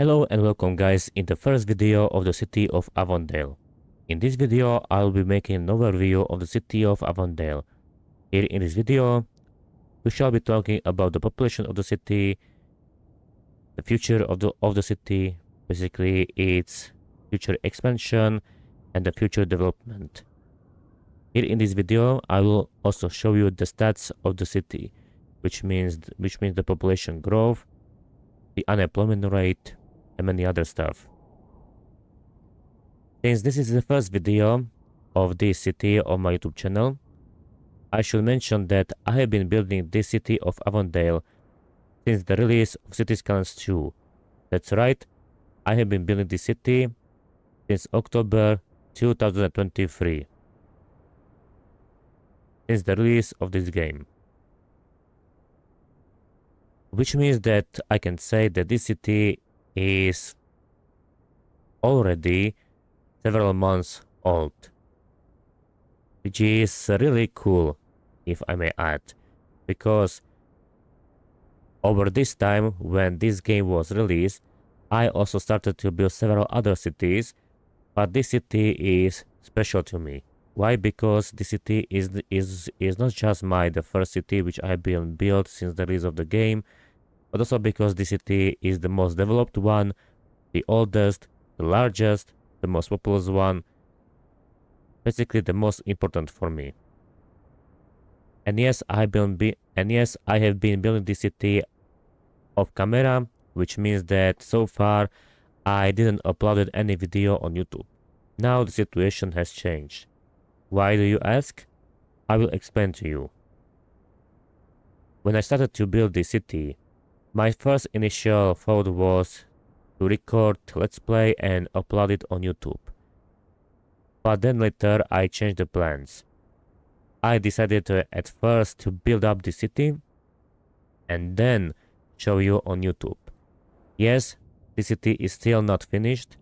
Hello and welcome guys in the first video of the city of Avondale. In this video I'll be making an overview of the city of Avondale. Here in this video we shall be talking about the population of the city, the future of the city, basically its future expansion and the future development. Here in this video I will also show you the stats of the city, which means the population growth, the unemployment rate and many other stuff. Since this is the first video of this city on my YouTube channel, I should mention that I have been building this city of Avondale since the release of Cities Skylines 2. That's right, I have been building this city since October 2023. Since the release of this game. Which means that I can say that this city is already several months old, which is really cool, if I may add, because over this time when this game was released, I also started to build several other cities, but this city is special to me. Why? Because this city is not just the first city which I have been built since the release of the game, but also because this city is the most developed one, the oldest, the largest, the most populous one, basically the most important for me. And yes, I have been building this city off camera, which means that so far I didn't upload any video on YouTube. Now the situation has changed. Why do you ask? I will explain to you. When I started to build this city, my first initial thought was to record Let's Play and upload it on YouTube. But then later I changed the plans. I decided at first to build up the city and then show you on YouTube. Yes, the city is still not finished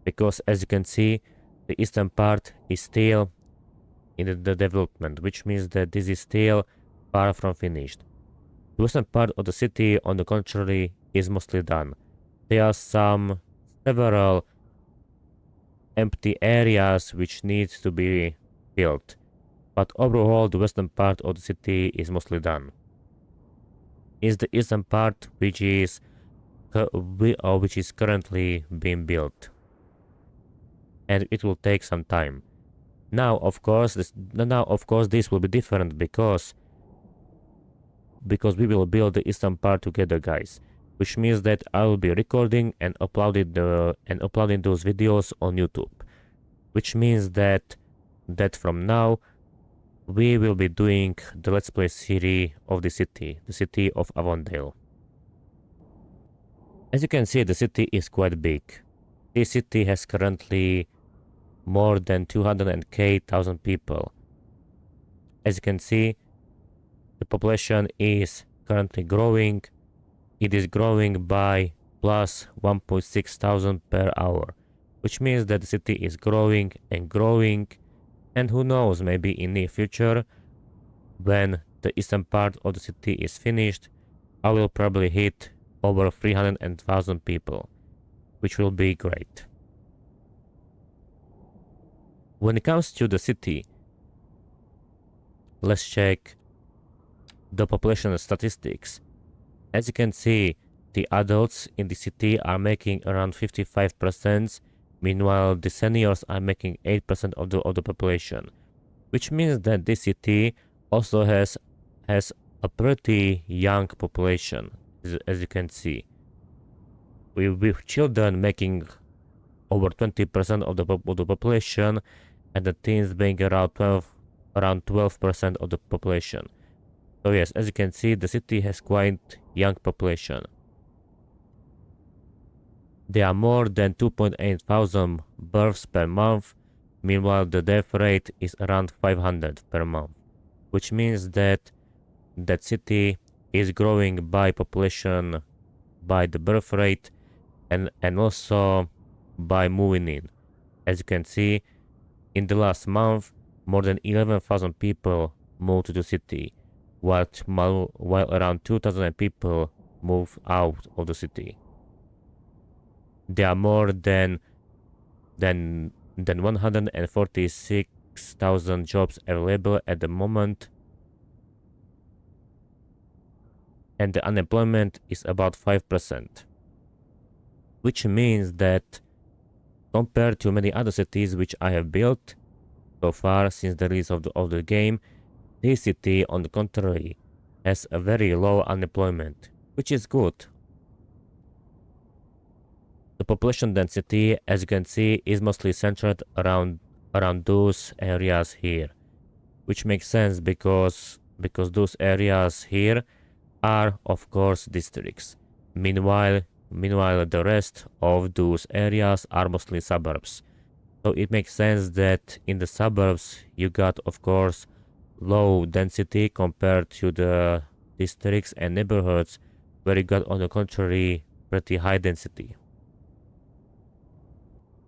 because as you can see, the eastern part is still in the development, which means that this is still far from finished. The western part of the city, on the contrary, is mostly done. There are several empty areas which need to be built, but overall the western part of the city is mostly done. It's the eastern part which is currently being built, and it will take some time. Now, of course, this will be different because we will build the eastern part together, guys, which means that I will be recording and uploading those videos on YouTube, which means that from now we will be doing the Let's Play series of the city of Avondale. As you can see, the city is quite big. This city has currently more than 200,000 people. As you can see, the population is currently growing. It is growing by plus 1.6 thousand per hour, which means that the city is growing and growing, and who knows, maybe in near future, when the eastern part of the city is finished, I will probably hit over 300,000 people, which will be great. When it comes to the city, let's check the population statistics. As you can see, the adults in the city are making around 55%, meanwhile the seniors are making 8% of the population, which means that this city also has a pretty young population, as you can see, with children making over 20% of the population and the teens being around 12% of the population. So yes, as you can see, the city has quite young population. There are more than 2.8 thousand births per month, meanwhile the death rate is around 500 per month, which means that city is growing by population, by the birth rate, and also by moving in. As you can see, in the last month, more than 11,000 people moved to the city, while around 2,000 people move out of the city. there are more than 146,000 jobs available at the moment, and the unemployment is about 5%, which means that compared to many other cities which I have built so far since the release of the game, this city, on the contrary, has a very low unemployment, which is good. The population density, as you can see, is mostly centered around those areas here, which makes sense because those areas here are, of course, districts. Meanwhile, the rest of those areas are mostly suburbs. So it makes sense that in the suburbs you got, of course, low density compared to the districts and neighborhoods where you got, on the contrary, pretty high density.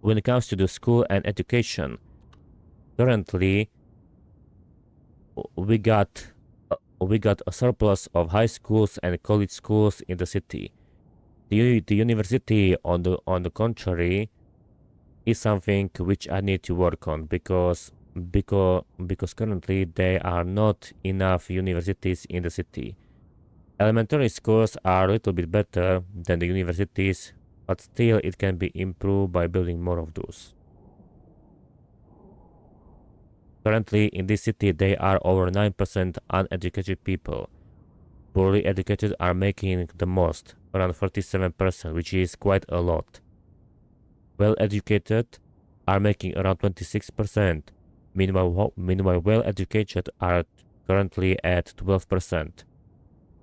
When it comes to the school and education, currently we got a surplus of high schools and college schools in the city. The university, on the contrary, is something which I need to work on because currently there are not enough universities in the city. Elementary schools are a little bit better than the universities, but still it can be improved by building more of those. Currently in this city there are over 9% uneducated people. Poorly educated are making the most, around 47%, which is quite a lot. Well educated are making around 26%. Meanwhile well educated are currently at 12%.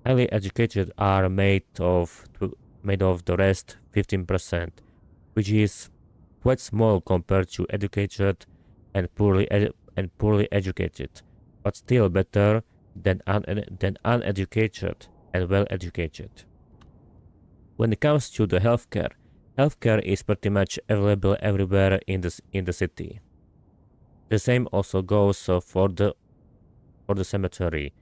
Highly educated are made of the rest 15%, which is quite small compared to educated and poorly educated, but still better than uneducated and well educated. When it comes to the healthcare is pretty much available everywhere in the city. The same also goes for the cemetery.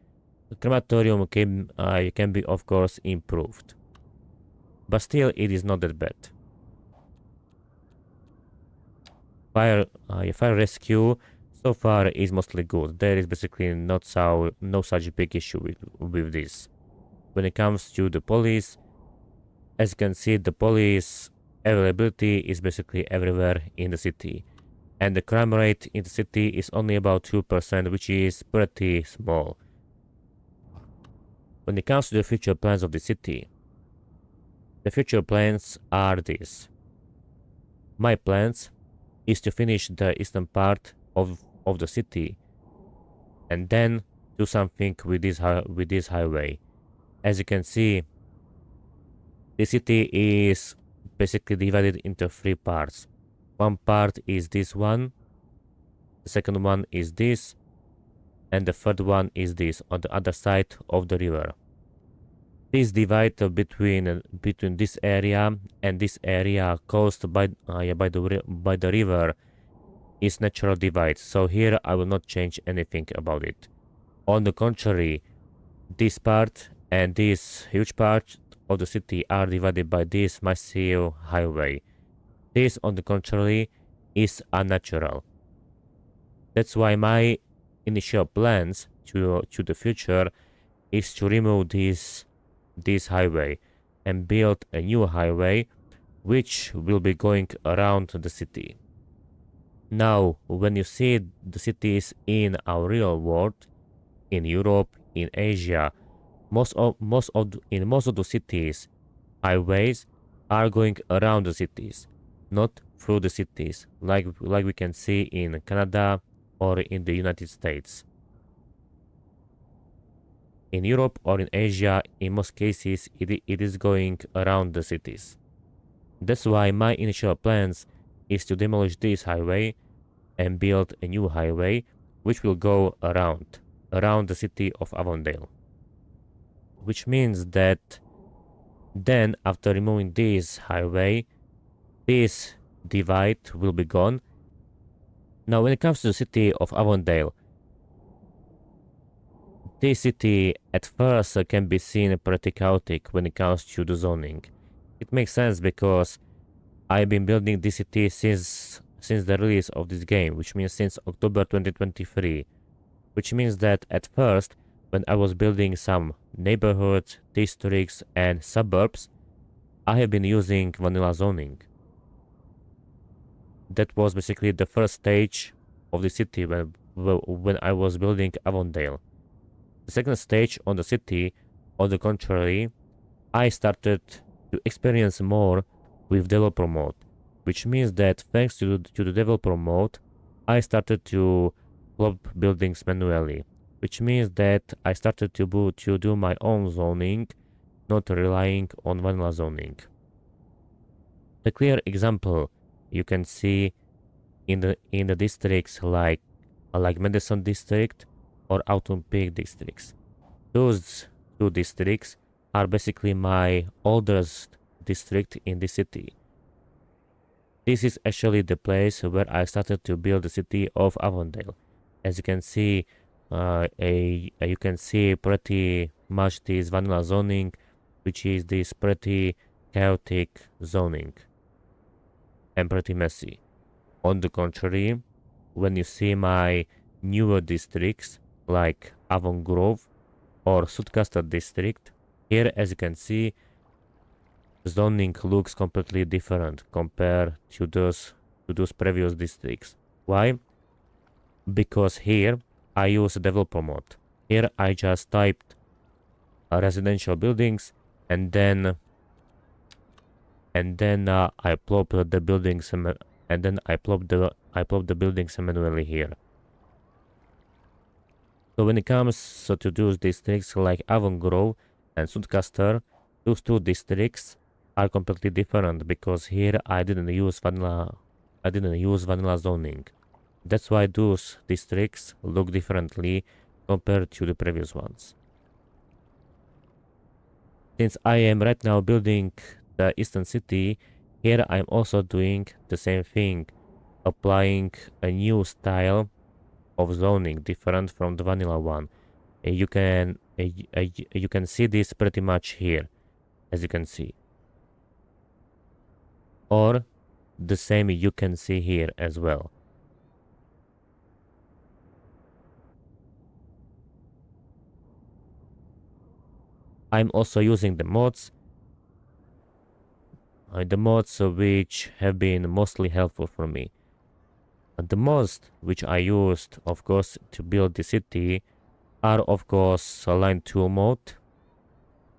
The crematorium can be, of course, improved, but still it is not that bad. Fire rescue so far is mostly good. There is basically no such big issue with this. When it comes to the police, as you can see, the police availability is basically everywhere in the city, and the crime rate in the city is only about 2%, which is pretty small. When it comes to the future plans of the city, the future plans are these. My plans is to finish the eastern part of the city and then do something with this highway. As you can see, the city is basically divided into 3 parts. One part is this one, the second one is this, and the third one is this on the other side of the river. This divide between this area and this area caused by the river is natural divide, so here I will not change anything about it. On the contrary, this part and this huge part of the city are divided by this massive highway. This, on the contrary, is unnatural. That's why my initial plans to the future is to remove this highway and build a new highway which will be going around the city. Now, when you see the cities in our real world, in Europe, in Asia, most of the cities, highways are going around the cities, not through the cities, like we can see in Canada or in the United States. In Europe or in Asia, in most cases, it is going around the cities. That's why my initial plans is to demolish this highway and build a new highway which will go around the city of Avondale. Which means that then after removing this highway, this divide will be gone. Now when it comes to the city of Avondale, this city at first can be seen pretty chaotic when it comes to the zoning. It makes sense because I've been building this city since the release of this game, which means since October 2023. Which means that at first, when I was building some neighborhoods, districts, and suburbs, I have been using vanilla zoning. That was basically the first stage of the city when I was building Avondale. The second stage on the city, on the contrary, I started to experience more with developer mode, which means that thanks to the developer mode, I started to plop buildings manually, which means that I started to do my own zoning, not relying on vanilla zoning. The clear example you can see in the districts like Madison district or Autumn Peak districts. Those two districts are basically my oldest district in the city. This is actually the place where I started to build the city of Avondale. As you can see, you can see pretty much this vanilla zoning, which is this pretty chaotic zoning and pretty messy. On the contrary, when you see my newer districts like Avon Grove or Sudcastle district, here as you can see, zoning looks completely different compared to those previous districts. Why? Because here I use developer mode. Here I just typed residential buildings and then I plop the buildings and then I plop the buildings manually here. So when it comes to those districts like Avon Grove and Sudcastle, those two districts are completely different because here I didn't use vanilla zoning. That's why those districts look differently compared to the previous ones. Since I am right now building the Eastern City, here I'm also doing the same thing, applying a new style of zoning different from the vanilla one. You can see this pretty much here, as you can see. Or the same you can see here as well. I'm also using the mods which have been mostly helpful for me. The mods which I used, of course, to build the city are, of course, Line 2 mode.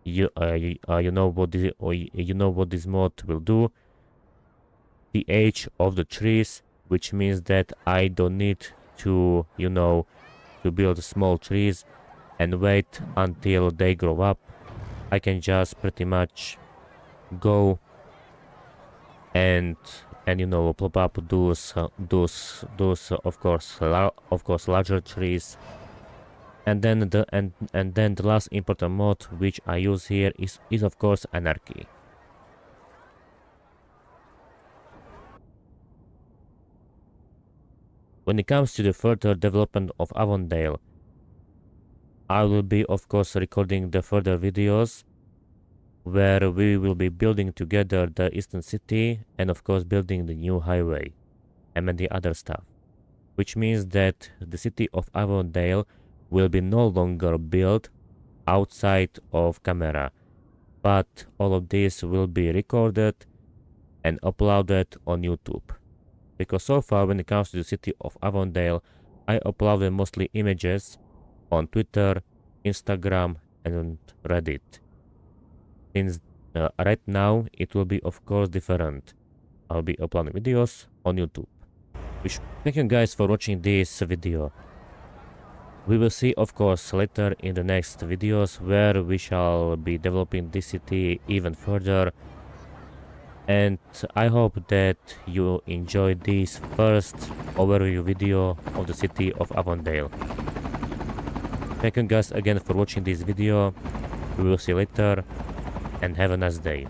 You know what this mod will do. The age of the trees, which means that I don't need to build small trees and wait until they grow up. I can just pretty much go and plop up those of course larger trees. And then the last important mod which I use here is of course Anarchy. When it comes to the further development of Avondale, I will be of course recording the further videos where we will be building together the Eastern City and of course building the new highway and the other stuff. Which means that the city of Avondale will be no longer built outside of camera, but all of this will be recorded and uploaded on YouTube. Because so far when it comes to the city of Avondale, I uploaded mostly images on Twitter, Instagram and Reddit. Since right now it will be of course different. I'll be uploading videos on YouTube. Thank you guys for watching this video. We will see of course later in the next videos where we shall be developing this city even further. And I hope that you enjoyed this first overview video of the city of Avondale. Thank you guys again for watching this video. We will see you later and have a nice day.